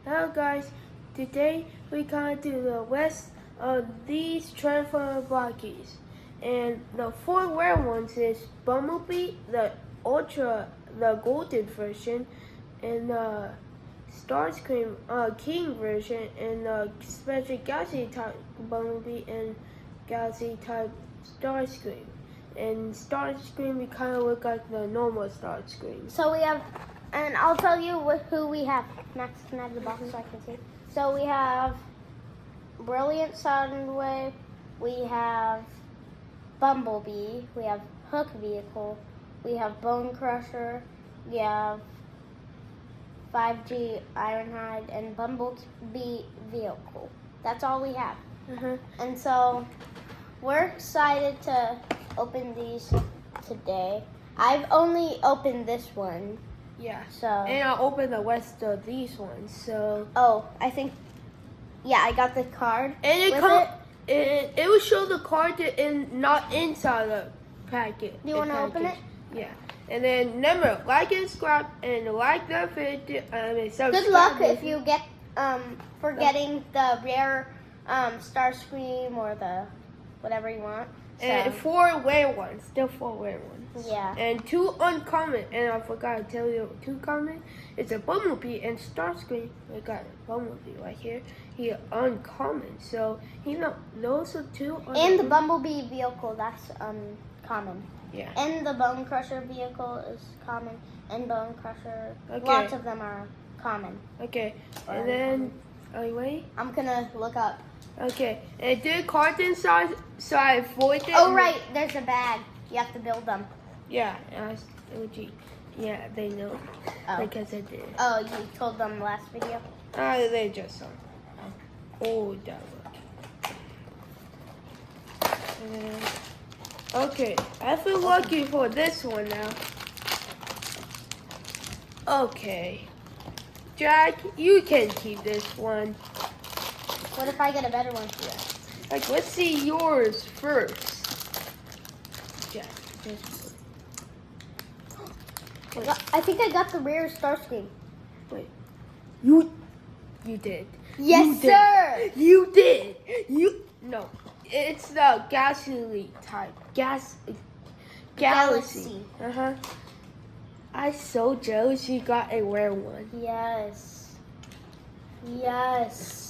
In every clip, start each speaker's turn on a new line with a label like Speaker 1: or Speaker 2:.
Speaker 1: Hello guys, today we come to the west of these Transformer Blokees. And the four rare ones is Bumblebee, the golden version, and the Starscream King version, and the special Galaxy type Bumblebee and Galaxy type Starscream. And Starscream, we kind of look like the normal Starscream.
Speaker 2: So we have, and I'll tell you who we have. Max, can I have the box so I can see? So we have Brilliant Soundwave, we have Bumblebee, we have Hook Vehicle, we have Bone Crusher, we have 5G Ironhide, and Bumblebee Vehicle. That's all we have. And so we're excited to open these today. I've only opened this one.
Speaker 1: Yeah.
Speaker 2: So.
Speaker 1: And I'll open the rest of these ones. So.
Speaker 2: Oh, I think. Yeah, I got the card.
Speaker 1: And it will show the card not inside the packet.
Speaker 2: Do you want to open it?
Speaker 1: Yeah. And then remember, like and subscribe, and like the video.
Speaker 2: Good luck if you get for getting the rare Starscream or the whatever you want. So.
Speaker 1: And 4 rare ones. Still 4 rare ones.
Speaker 2: Yeah.
Speaker 1: And 2 uncommon. And I forgot to tell you 2 common. It's a Bumblebee and Starscream. We got a Bumblebee right here. He uncommon. So those are 2.
Speaker 2: And the Bumblebee vehicle, that's common.
Speaker 1: Yeah.
Speaker 2: And the Bone Crusher vehicle is common. And Bone Crusher,
Speaker 1: okay.
Speaker 2: Lots of them are common.
Speaker 1: Okay. And then, are you ready?
Speaker 2: I'm gonna look up.
Speaker 1: Okay, and did cards inside, so I avoid it.
Speaker 2: Oh right, there's a bag. You have to build them.
Speaker 1: Yeah, yeah, they know because I did.
Speaker 2: Oh, you told them last video.
Speaker 1: They just saw. Oh, that one. Okay, I feel lucky for this one now. Okay, Jack, you can keep this one.
Speaker 2: What if I get a better one for you?
Speaker 1: Like, let's see yours first. Jack,
Speaker 2: I think I got the rare Starscream.
Speaker 1: Wait, you did.
Speaker 2: Yes, sir.
Speaker 1: You did. No, it's the Galaxy type. Galaxy. I'm so jealous you got a rare one.
Speaker 2: Yes. Yes.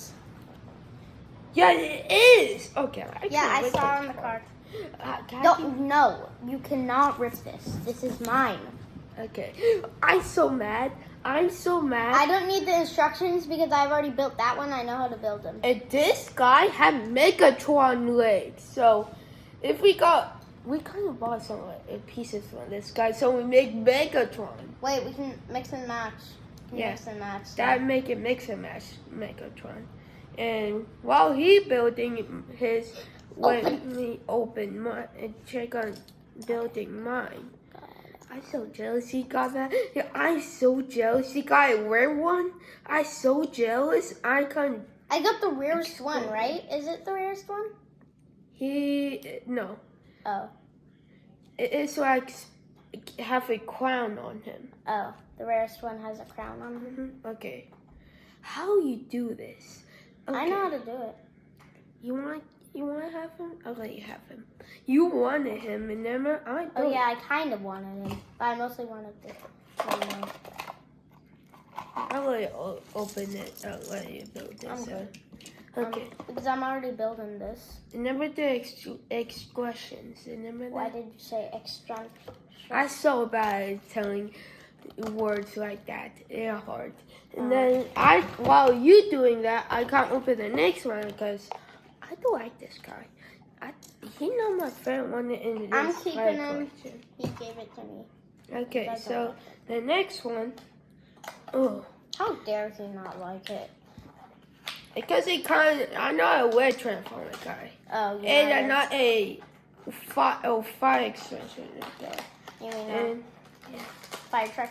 Speaker 1: Yeah, it is. Okay.
Speaker 2: I saw on the card. No, you cannot rip this. This is mine.
Speaker 1: Okay. I'm so mad. I
Speaker 2: don't need the instructions because I've already built that one. I know how to build them.
Speaker 1: And this guy had Megatron legs. So, if we kind of bought some pieces from this guy. So we make Megatron.
Speaker 2: Wait, we can mix and match.
Speaker 1: Mix
Speaker 2: and match.
Speaker 1: That make it mix and match Megatron. And while he building his, let me open mine and check on building mine. I'm so jealous he got that. Yeah, I'm so jealous he got a rare one. I'm so jealous. I
Speaker 2: got the rarest one, right? Is it the rarest one?
Speaker 1: No.
Speaker 2: Oh.
Speaker 1: It's like have a crown on him.
Speaker 2: Oh, the rarest one has a crown on him.
Speaker 1: Okay. How you do this? Okay.
Speaker 2: I know how to do it.
Speaker 1: You want to have him? I'll let you have him. You wanted him, remember? I don't.
Speaker 2: Oh yeah, I kind of wanted him, but I mostly wanted this.
Speaker 1: I'll let you open it. I'll let you build this. Okay.
Speaker 2: Because I'm already building this.
Speaker 1: Remember the expressions. Remember that?
Speaker 2: Why did you say extra?
Speaker 1: I'm so bad at telling words like that. They're hard. And then while you doing that, I can't open the next one because I do like this guy. He not my favorite one in this.
Speaker 2: I'm keeping him.
Speaker 1: Collection.
Speaker 2: He gave it to me.
Speaker 1: Okay, so the next one. Oh.
Speaker 2: How dare he not like it?
Speaker 1: Because I'm not a red Transformer guy.
Speaker 2: Oh, yeah.
Speaker 1: And I'm not a fire extension guy.
Speaker 2: You mean fire truck?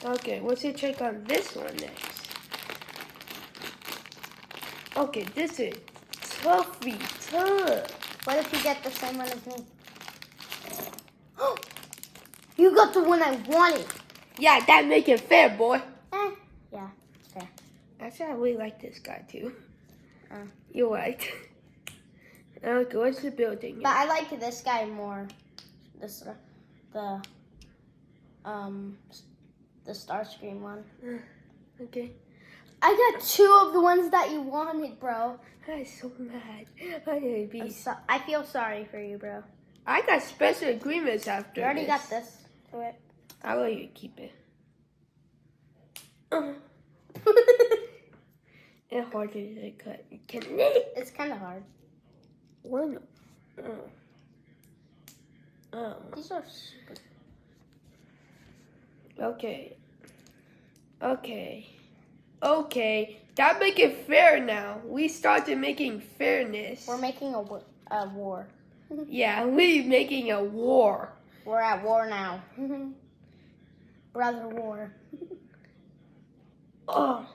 Speaker 1: Okay, what's your check on this one next? Okay, this is Toughy Tough.
Speaker 2: What if you get the same one as me? You got the one I wanted.
Speaker 1: Yeah, that make it fair, boy.
Speaker 2: Yeah.
Speaker 1: Actually, I really like this guy too.
Speaker 2: Oh.
Speaker 1: You're right. Okay, what's the building?
Speaker 2: But I like this guy more. This the Starscream one.
Speaker 1: Okay.
Speaker 2: I got 2 of the ones that you wanted, bro.
Speaker 1: I'm so mad.
Speaker 2: I feel sorry for you, bro.
Speaker 1: I got special agreements after
Speaker 2: You already
Speaker 1: this.
Speaker 2: got this. Do it.
Speaker 1: I'll let you keep it. It's hard to cut.
Speaker 2: It's kind of hard.
Speaker 1: One.
Speaker 2: These are super.
Speaker 1: Okay. That make it fair now. We started making fairness.
Speaker 2: We're making a war.
Speaker 1: Yeah, we making a war.
Speaker 2: We're at war now. Brother war.
Speaker 1: Oh.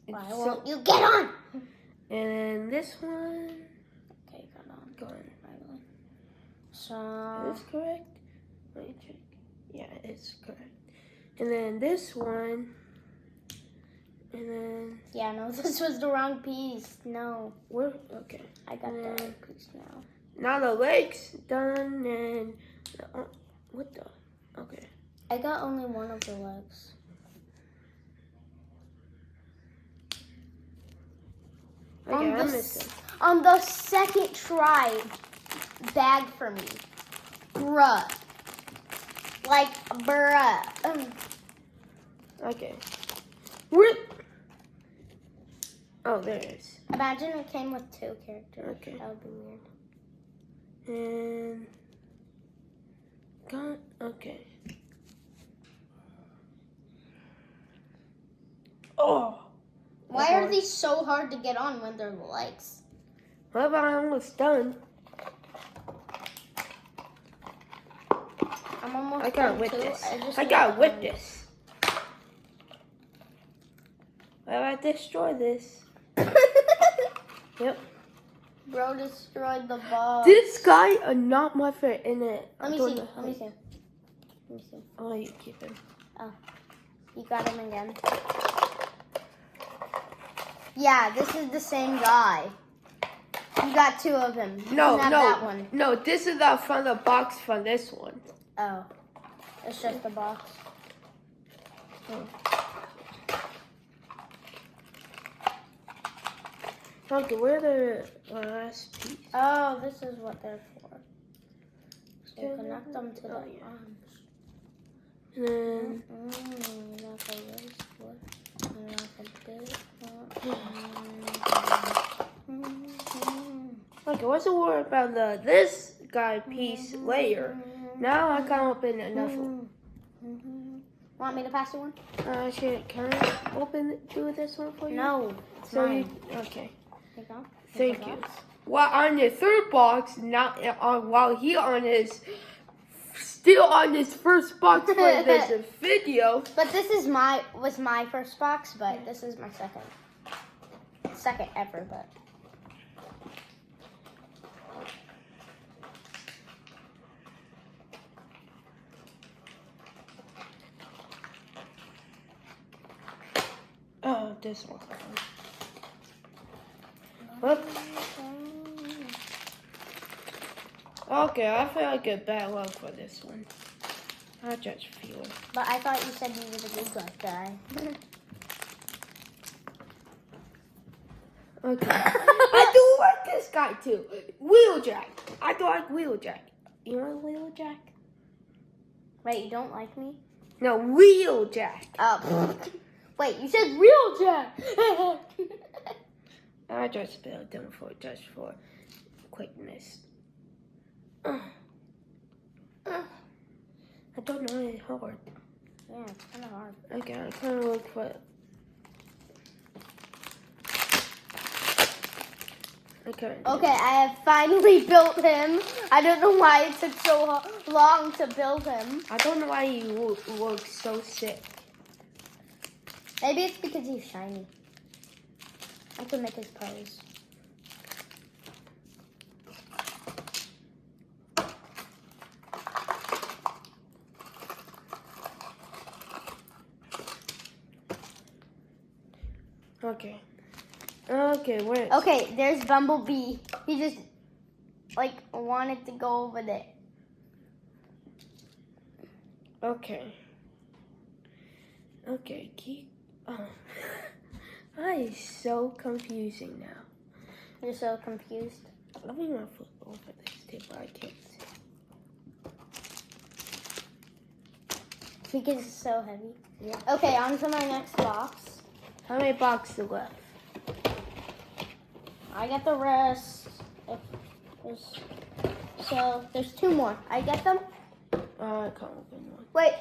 Speaker 2: Why won't you get on?
Speaker 1: And then this one.
Speaker 2: Okay, got on.
Speaker 1: Go on.
Speaker 2: Finally. So.
Speaker 1: Is this correct? Let me check. Yeah, it's correct. And then this one. And then.
Speaker 2: Yeah, no, this was the wrong piece. No.
Speaker 1: Where? Okay.
Speaker 2: I got the right piece now.
Speaker 1: Now the legs done and. What the? Okay.
Speaker 2: I got only one of the legs.
Speaker 1: Okay, I missed it.
Speaker 2: On the second try, bag for me. Bruh. Like, bruh.
Speaker 1: Okay. Where? Oh, there it is.
Speaker 2: Imagine it came with 2 characters.
Speaker 1: Okay.
Speaker 2: That would be weird.
Speaker 1: And. Gone. Okay. Oh.
Speaker 2: Why are these so hard to get on when they're legs?
Speaker 1: Well, I'm almost done.
Speaker 2: I'm almost
Speaker 1: I
Speaker 2: done
Speaker 1: gotta whip
Speaker 2: too.
Speaker 1: this.
Speaker 2: just
Speaker 1: I
Speaker 2: need
Speaker 1: gotta
Speaker 2: to
Speaker 1: whip
Speaker 2: find-
Speaker 1: this. Well, I destroy this. Yep.
Speaker 2: Bro destroyed the box.
Speaker 1: This guy are not my favorite in it.
Speaker 2: Let me see. Let me see.
Speaker 1: I'll let you keep him.
Speaker 2: Oh, you got him again. Yeah, this is the same guy. You got 2 of him. You
Speaker 1: No,
Speaker 2: can have that one.
Speaker 1: no. This is the from the box from this one.
Speaker 2: Oh, it's just the box.
Speaker 1: Oh. Okay, where's the last piece?
Speaker 2: Oh, this is what they're for. So connect them to the
Speaker 1: yeah.
Speaker 2: arms.
Speaker 1: And then
Speaker 2: Like a race foot.
Speaker 1: okay, what's the word about this guy piece layer? Now I come up in enough.
Speaker 2: Want me to pass you one?
Speaker 1: Can I do this one for you?
Speaker 2: No.
Speaker 1: So you okay?
Speaker 2: There you go.
Speaker 1: Thank you. Well, on the 3rd box, not while he on his still on his first box for this video.
Speaker 2: But this is was my first box, but this is my second ever, but.
Speaker 1: Oh, this one. Whoops. Okay, I feel like a bad luck for this one. I just feel it.
Speaker 2: But I thought you said you were the good guy.
Speaker 1: Okay. I do like this guy too. Wheeljack. I do like Wheeljack. You want Wheeljack?
Speaker 2: Wait, you don't like me?
Speaker 1: No, Wheeljack.
Speaker 2: Oh. Wait, you said real Jack.
Speaker 1: I just spelled them just for quickness. I don't know, it's hard.
Speaker 2: Yeah, it's kind of hard.
Speaker 1: Okay, I kind of look for. Okay,
Speaker 2: I have finally built him. I don't know why it took so long to build him.
Speaker 1: I don't know why he looks so sick.
Speaker 2: Maybe it's because he's shiny. I can make his pose.
Speaker 1: Okay. Okay, where?
Speaker 2: Okay, there's Bumblebee. He just wanted to go over there.
Speaker 1: Okay. Okay, keep. Oh. That is so confusing now.
Speaker 2: You're so confused.
Speaker 1: Let me not flip over this table. I can't see.
Speaker 2: Because it's so heavy.
Speaker 1: Yeah.
Speaker 2: Okay, on to my next box.
Speaker 1: How many boxes left?
Speaker 2: I got the rest. So there's 2 more. I get them.
Speaker 1: I can't open one.
Speaker 2: Wait,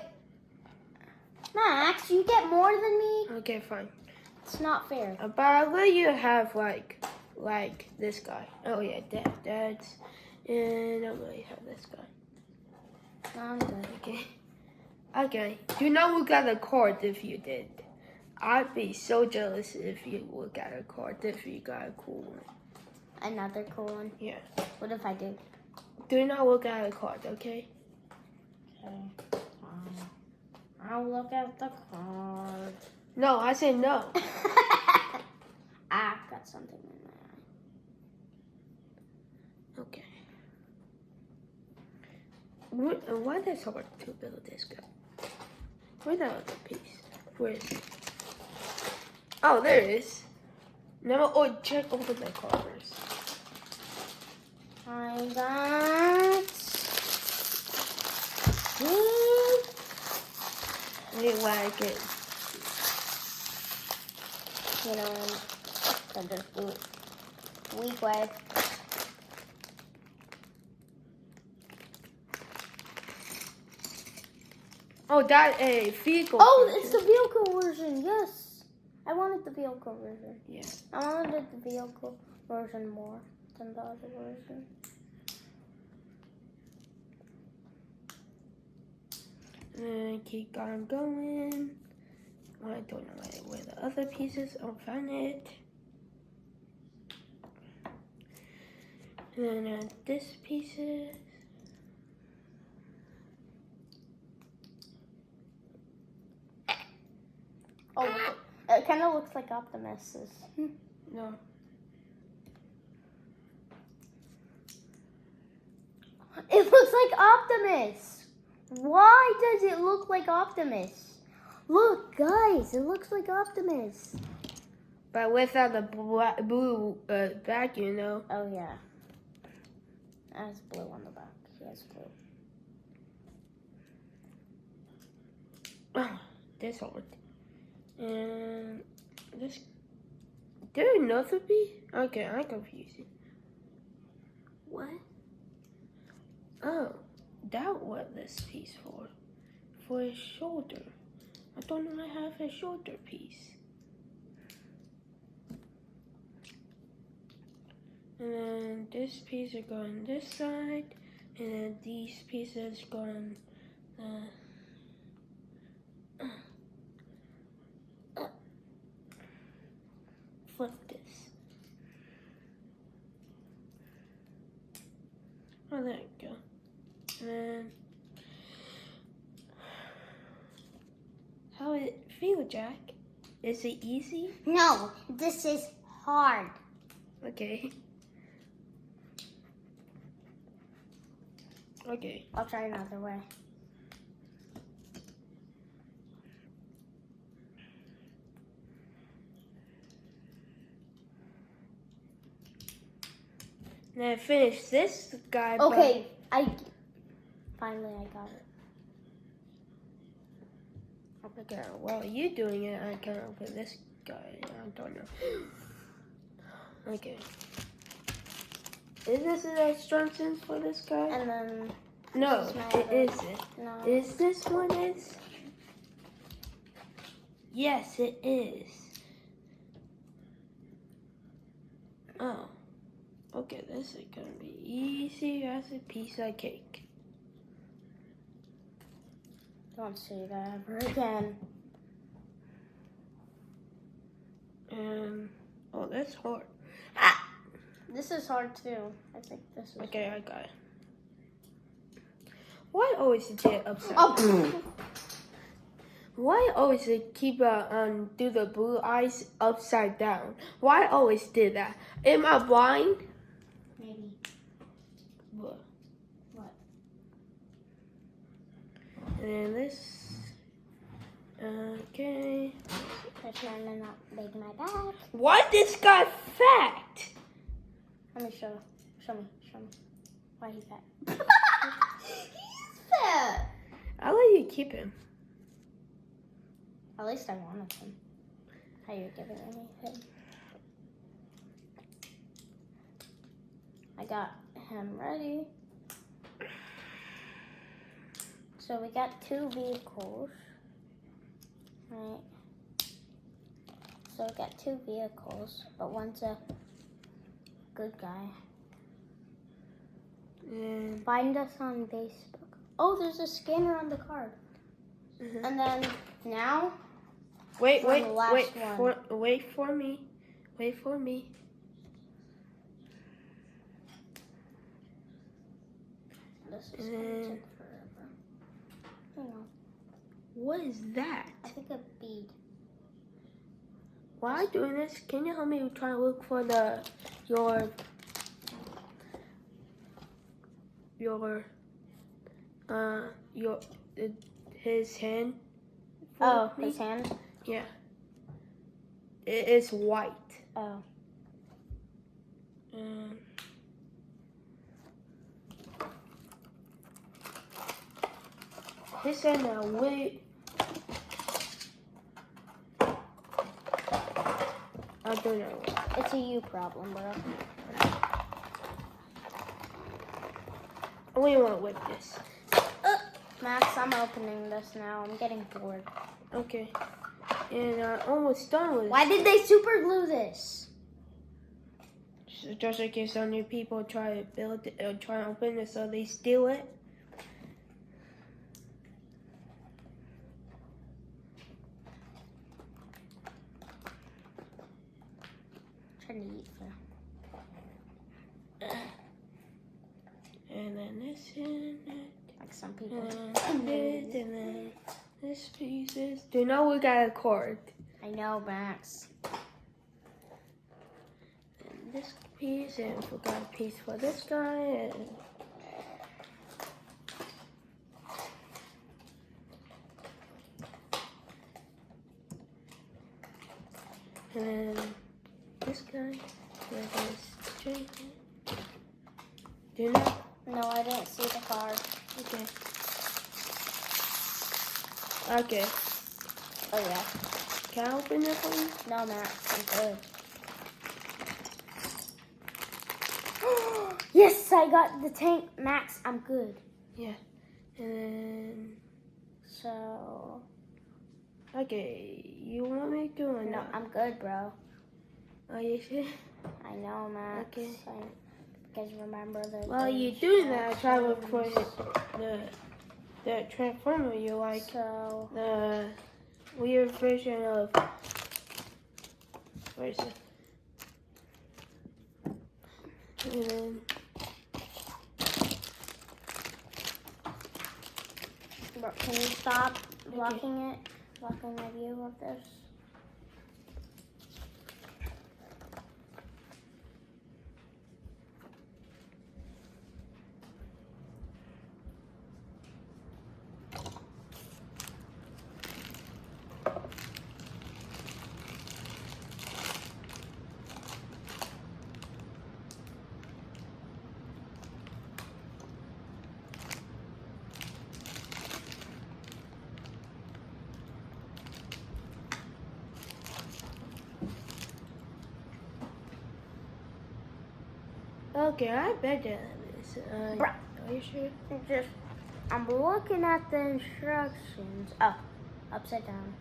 Speaker 2: Max, you get more than me.
Speaker 1: Okay, fine.
Speaker 2: It's not fair.
Speaker 1: But I'll let you have like this guy. Oh yeah, Dad's, and I'll let you have this guy.
Speaker 2: I'm good.
Speaker 1: Okay. Okay. You know we got a card if you did. I'd be so jealous if you would got a card if you got a cool one.
Speaker 2: Another cool one.
Speaker 1: Yeah.
Speaker 2: What if I do?
Speaker 1: Do not look at a card, okay?
Speaker 2: Okay. I'll look at the card.
Speaker 1: No, I said no.
Speaker 2: I've got something in my eye.
Speaker 1: Okay. Why is it hard to build this guy? Where's that other piece? Where is it? Oh, there it is. Now, check over the covers.
Speaker 2: I got...
Speaker 1: Wait, like it.
Speaker 2: You know, the weak way.
Speaker 1: Oh, that a vehicle.
Speaker 2: Oh,
Speaker 1: version.
Speaker 2: it's the vehicle version. Yes, I wanted the vehicle version.
Speaker 1: Yeah.
Speaker 2: I wanted the vehicle version more than the other version.
Speaker 1: And keep on going. I don't know where the other pieces. I'll find it. And then this pieces.
Speaker 2: Oh, it kind of looks like Optimus's.
Speaker 1: No.
Speaker 2: It looks like Optimus. Why does it look like Optimus? Look, guys, it looks like Optimus.
Speaker 1: But without the blue back, you know.
Speaker 2: Oh, yeah. It has blue on the back. He has blue.
Speaker 1: Oh, this hard. And this. There another piece? Okay, I'm confused. What? Oh, that what this piece for? For his shoulder. I don't know I have a shoulder piece. And then this piece are going this side, and then these pieces going flip this. Oh, there you go. And then how it feel, Jack? Is it easy?
Speaker 2: No, this is hard.
Speaker 1: Okay. Okay.
Speaker 2: I'll try another way.
Speaker 1: Now finish this guy.
Speaker 2: Okay, finally I got it.
Speaker 1: Okay, while you doing it, I can open this guy. I don't know. Okay. Is this the instructions for this guy?
Speaker 2: And then
Speaker 1: No, it isn't.
Speaker 2: no.
Speaker 1: Is this one is? Yes, it is. Oh. Okay, this is gonna be easy as a piece of cake.
Speaker 2: Don't say that ever again.
Speaker 1: And oh, that's hard.
Speaker 2: Ah! This is hard too. I think this is.
Speaker 1: Okay, I got it. Why always did upside down?
Speaker 2: Oh!
Speaker 1: Why always they keep do the blue eyes upside down? Why always did that? Am I blind?
Speaker 2: Maybe.
Speaker 1: What?
Speaker 2: What?
Speaker 1: And this. Okay.
Speaker 2: Just trying to not make my back.
Speaker 1: Why this guy fat?
Speaker 2: Let me show me. Why he's fat? He's fat.
Speaker 1: I'll let you keep him.
Speaker 2: At least I wanted him. How you giving anything? I got him ready. So we got 2 vehicles. Right. So we got 2 vehicles, but one's a good guy.
Speaker 1: And
Speaker 2: Find us on Facebook. Oh, there's a scanner on the card. And then now.
Speaker 1: wait
Speaker 2: for the last
Speaker 1: for me. Wait for me.
Speaker 2: This is gonna take forever. Hang on.
Speaker 1: What is that?
Speaker 2: I think a bead.
Speaker 1: While I'm doing this, can you help me try to look for his hand?
Speaker 2: Oh,
Speaker 1: me?
Speaker 2: his hand?
Speaker 1: Yeah. It is white.
Speaker 2: Oh.
Speaker 1: His hand wait. I don't know.
Speaker 2: It's a you problem, bro.
Speaker 1: We won't whip this.
Speaker 2: Max, I'm opening this now. I'm getting bored.
Speaker 1: Okay. And almost done with it.
Speaker 2: Why did they super glue this?
Speaker 1: So just in case some new people try to build it, or try to open it, so they steal it.
Speaker 2: Trying to eat for.
Speaker 1: And then this and
Speaker 2: Like some people.
Speaker 1: and then this pieces. Do you know we got a cord?
Speaker 2: I know, Max.
Speaker 1: And this piece, and we got a piece for this guy. And then this guy. Where this chain. Do you know?
Speaker 2: No, I didn't see the card.
Speaker 1: Okay. Okay.
Speaker 2: Oh, yeah.
Speaker 1: Can I open it for you?
Speaker 2: No, Max, I'm good. Yes, I got the tank. Max, I'm good.
Speaker 1: Yeah. And then.
Speaker 2: So.
Speaker 1: Okay. You want me to or
Speaker 2: No,
Speaker 1: not?
Speaker 2: I'm good, bro.
Speaker 1: Are you sure?
Speaker 2: I know, Max.
Speaker 1: Okay.
Speaker 2: Because remember the.
Speaker 1: While you're doing that, try to look for the transformer you like.
Speaker 2: So.
Speaker 1: The weird version of. Where is it? And then.
Speaker 2: Bro, can you stop blocking it? Blocking my view of this?
Speaker 1: Okay, I bet that is.
Speaker 2: Bruh.
Speaker 1: Are you sure?
Speaker 2: I'm looking at the instructions. Oh, upside down.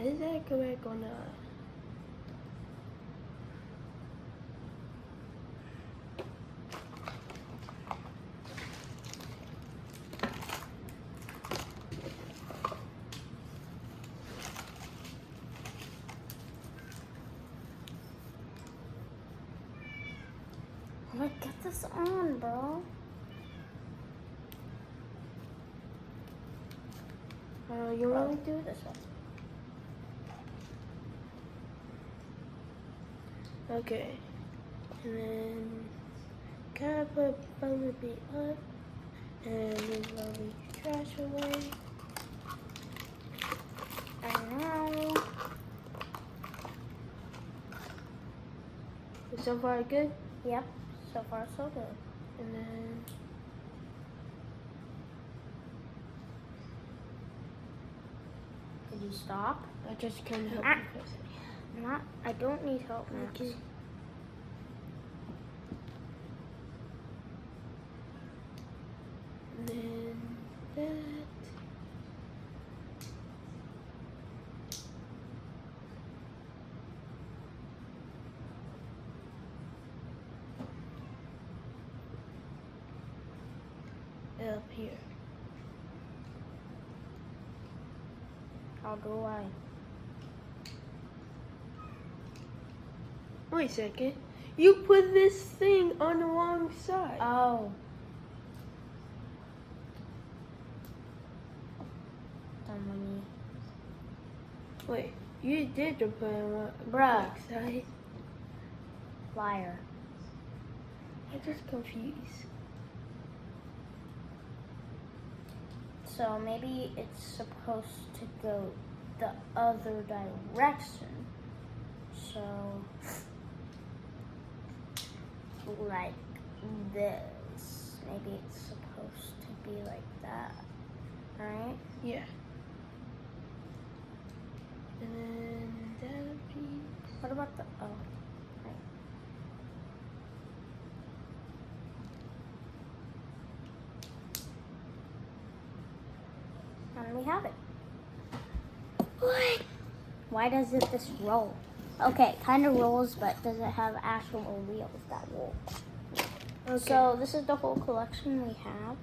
Speaker 1: Is that correct or not?
Speaker 2: Like, get this on, bro.
Speaker 1: You want me to do it?
Speaker 2: This one.
Speaker 1: Okay. And then kind of put Bumblebee up and move all the trash away.
Speaker 2: And now,
Speaker 1: So far good?
Speaker 2: yep, so far so good.
Speaker 1: And then
Speaker 2: Could you stop?
Speaker 1: I just kind of help
Speaker 2: Ah.
Speaker 1: you for a second.
Speaker 2: Not, I don't need help, Max.
Speaker 1: Okay. And then that. Up here.
Speaker 2: How do I?
Speaker 1: Wait a second. You put this thing on the wrong side.
Speaker 2: Oh. Dummy.
Speaker 1: Wait, you did put it on the
Speaker 2: Bruh.
Speaker 1: wrong side.
Speaker 2: Liar.
Speaker 1: I'm just confused.
Speaker 2: So maybe it's supposed to go the other direction. So, like this. Maybe it's supposed to be like that. Right?
Speaker 1: Yeah. And then that would be.
Speaker 2: What about the, oh. Right. And we have it. What? Why does it this roll? Okay, kind of rolls, but does it have actual wheels that roll?
Speaker 1: Okay.
Speaker 2: So this is the whole collection we have.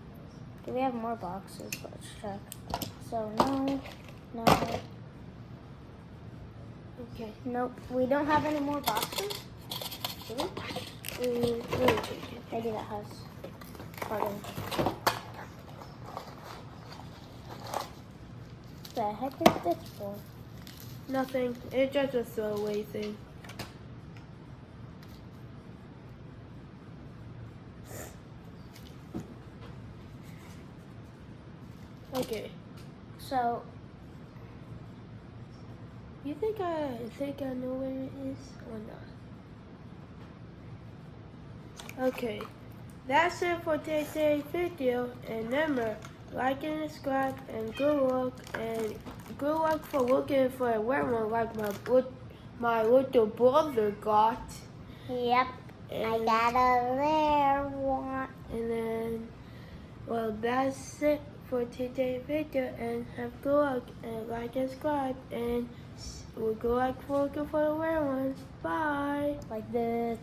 Speaker 2: Do we have more boxes? Let's check. So no.
Speaker 1: Okay.
Speaker 2: Nope. We don't have any more boxes. Do we?
Speaker 1: Let me check it.
Speaker 2: Maybe that has carton. The heck is this for?
Speaker 1: Nothing. It's just a throwaway thing. Okay.
Speaker 2: So
Speaker 1: You think I know where it is or not? Okay. That's it for today's video. And remember, like and subscribe and good luck for looking for a rare one like my little brother got.
Speaker 2: yep, I
Speaker 1: And,
Speaker 2: got a rare one.
Speaker 1: and then, well, that's it for today's video. And have good luck and like and subscribe. And we'll go like for looking for the rare ones. Bye.
Speaker 2: Like this.